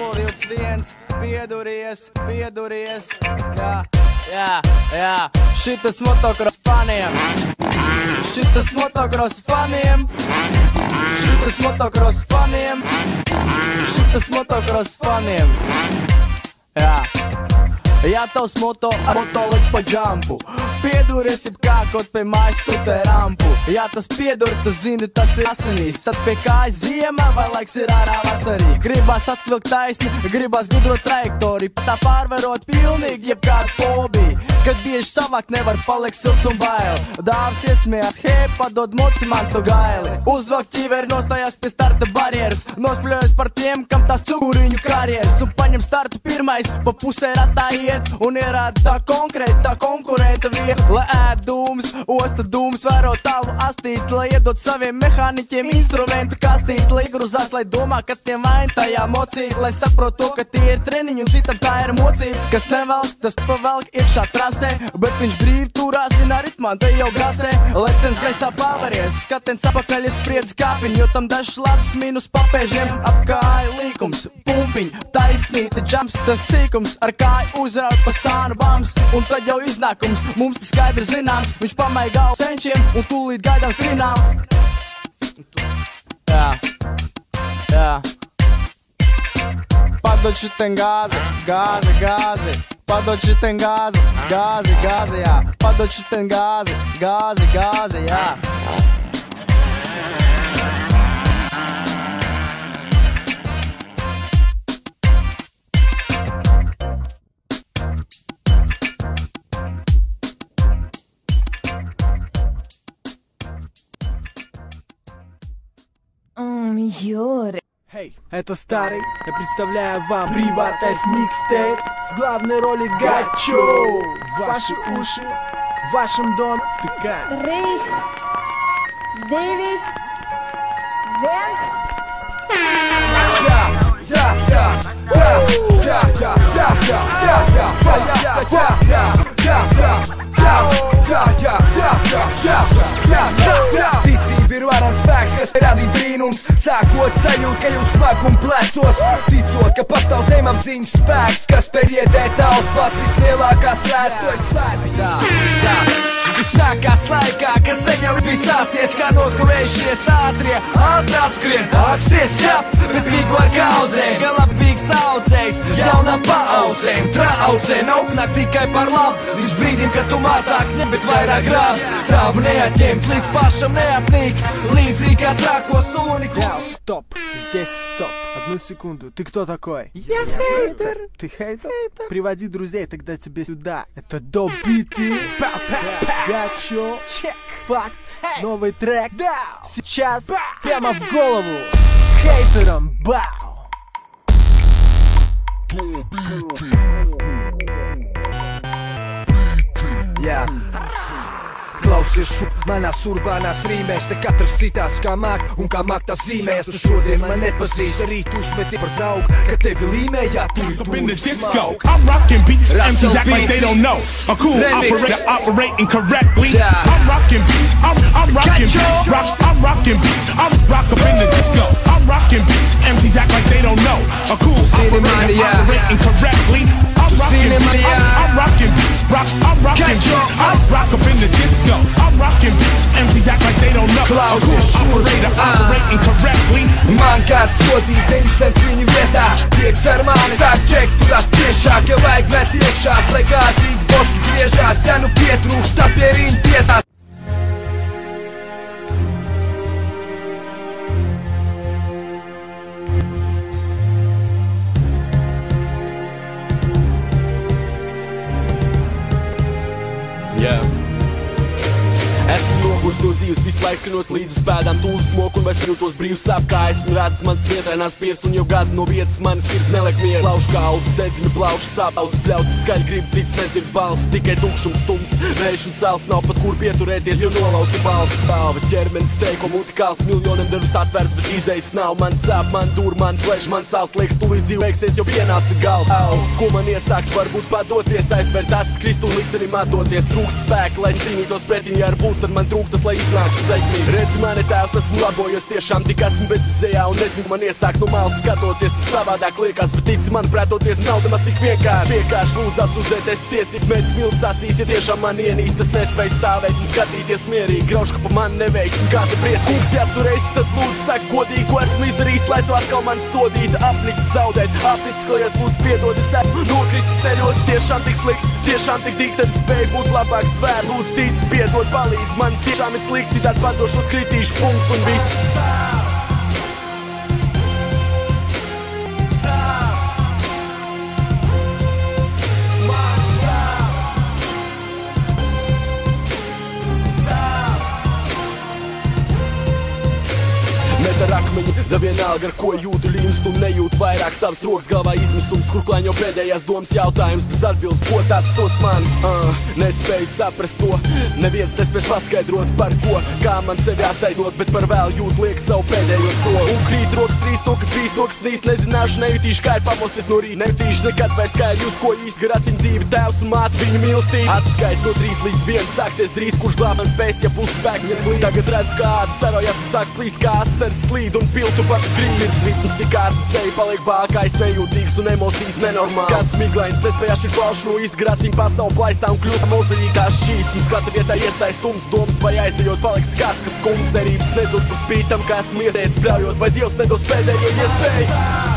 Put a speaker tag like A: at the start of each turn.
A: Vilts 1, pieduries, jā, šitas motocross faniem, šitas motocross faniem, šitas motocross faniem, šitas motocross faniem, jā, tavs moto ar moto likt pa džampu, pieduries jeb kā kaut pie mājas tutē rampu, jā, tas piedur, tu zini, tas ir asinīs, tad pie kājas ziemā vai laiks ir ārā vasarī, gribās atvilkt taisni, gribās gudrot trajektoriju, tā pārvarot pilnīgi jeb kādu fobiju, kad bieži savākt nevar palikt silts un bail, dāvs iesmējās, hei, padod moci man tu gaili, uzvelk ķīveri, nostājās pie starta barjeras, nospļojas par tiem, kam tās cuguriņu karjeras, un paņem startu pirmais, pa pusē ratā iet, un ierāda tā konkrēti, tā konkurenta vieta, lai ēd dūmus, osta dūmus, vēro tavu astīt, lai iedod saviem mehāniķiem instrumentu kastīt, lai gruzās, lai domā, ka tiem vain tajā mocī, lai saprot to, ka tie ir treniņi un citam tā ir mocī, kas nevelk, tas pavelk iekšā trasē, bet viņš brīvi turās vienā ritmā, te jau grasē, lecens gaisā pāveries, skatiens apakaļ ir spriedz kāpiņ, jo tam dažs labs minus papēžiem, apkāja līkums, pumpiņ, taisnīti džams, tas sīkums, ar kāju uzraut pa sānu bams, un tad jau iznākums, mums tas skaidri zināms, viņš pamēja galvu senčiem, un tūlīt gaidāms fināls. Jā, padod šitien gāzi, padod šitien gāzi, jā, padod šitien gāzi, jā.
B: Юрий.
C: Hey, это старый, я представляю вам Приватайс микстейп. В главной роли Гачо. Ваши уши в вашем доме втыкаем.
B: 3, 9,
D: Ticība ir varans spēks, kas radīja brīnums, sākot sajūt, ka jūs smagum plecos, ticot, ka pastāv zemapziņas spēks, kas periedē tals pat vislielākās slēdz. Viss sākās laikā, kas sen jau bija sācies, kā nokavējušies ātrie, ātrāt skrien, āksties, jā, bet mīgu ar kaudzēm, galabīgs audzējs, jaunām paaudzēm, traucē, naupnāk tikai par labu, līdz brīdim, kad tu mazāk ne, bet vairāk grāb, tavu neatņemt, līdz pašam neapnīk, līdzīgi kā trāko suni.
C: Стоп, здесь стоп, одну секунду, ты кто такой? Я хейтер. Ты хейтер? Приводи друзей тогда тебе сюда. Это добитый Гачо, чек, факт, новый трек, сейчас прямо в голову хейтерам, бау!
D: Yeah. Klausies manās urbānās rīmēs, te katrs citās kā māk, un kā māk tās zīmēs. Tu šodien man nepazīst, rīt uzmeti par draugu, ka tevi līmējā tu
E: in the disco. I'm rocking beats, MCs act like they don't know. A cool operator operating correctly. I'm rocking beats, I'm rocking beats, I'm rocking beats, I'm rock up in the disco. I'm rocking beats, MCs act like they don't know. A cool operator operating correctly. I'm rocking beats, I'm rocking beats, I'm rocking beats, I'm rock up in the disco. I'm rocking beats, MCs act like they don't know. A cool operator operating correctly.
D: Man kāds sodīt, tenistem viņu vietā, tieks ar mani, sāk čekt, turās tiešāk, ja vajag met iekšās, lai kārtīgi boški griežās, ja nu pietrūkst, tad pie viņa tiesās.
F: Yeah. Esmu nogurs no dzīves, visu laiku skanot līdz pēdām, tu uzsmoku un vairs jūtos brīvs apkājas un redz mans vietrainās piers un jau gadu no vietas manis sirds neliek mieru. Plaušu kaulus, dedzinu plaušu sāpals, pļauts skaļi grib, cits nedzird balss, tikai tukšums tums, vējš un sāls nav pat kur pieturēties, jo nolausi balss stāva. Ķermenis steiko mutikāls, miljoniem durvis atvērts, bet izējas nav. Man sāp, man dur, man plež, man sāls liekas, tūlīt dzīve beigsies, jo pienāca gals. Ko man iesākt, varbūt padoties, aizvērt acis, krist un liktenim atdoties. Trūkst spēka, lai cīnītos pretiņ, ja ar būt, tad man trūktas, lai iznāktu sekmīgi. Redzi mani tēvs, esmu labojies, tiešām tik esmu bezizējā un nezinu, man iesākt no malas skatoties, tas savādāk liekas, bet tici man pretoties nav nemaz tik vienkārši. Vienkārši lūdzu atsūdzēties tiesīs, mēdz smilts acīs, ja tiešām man ienīst, tas nespēj stāvēt un skatīties mierīgi. Grauž, ka pa mani neveiks un kāds ir priecīgs, ja tu reizi, tad lūdzu saka godīgi, ko esmu izdarījis, lai tu atkal mani sodītu. Apnicis zaudēt, apnicis kliet, lūdzu piedod, es esmu nokritis ceļos, tiešām tik slikts, tiešām tik dikti, tad spēju būt labāk svēr, lūdzu tic, piedod, palīdz, man tiešām ir slikti, tad padošos kritīšu punkts un viss. Ar akmeņu, da vienalga ar ko jūtu līmst un nejūt vairāk savas rokas galvā izmisums, kur klāņo pēdējās domas jautājums, bez atbildes, ko tāds sots man. Nespēju saprast to, neviens nespēs paskaidrot par ko, kā man sevi attaisnot, bet par vēl jūt liekas savu pēdējo soli. Un krīt rokas trīs, to kas bijis, to kas nīst, nezināšu, nejutīšu, kā ir pamosties no rīta, nejutīšu nekad vairs, kā ir jūs, ko īsti gar acīm dzīvi, tēvs un māte viņu mīlestību. Atskait no 3 līdz 1, sāksies drīz, kurš glāb man spēs, ja puses spēks ir klīd. Tagad redz, kā āda sarojas un sāk plīst, kā asars slīd un piltu pats grīz. Svitns tikās, seja paliek bākais, nejūtīgs un emocijas nenormāls. Skats miglains, nespēja šī falš no īsti grāciņu pasauli plaisā un kļūst mozaīkā kā šķīst. Un skata vietā iestājas tums domas vai aizejot paliks kāds, kas skums cerības nezud pa spītam, kā esmu iesteicis bļaujot, vai Dievs nedos pēdējo iespēju.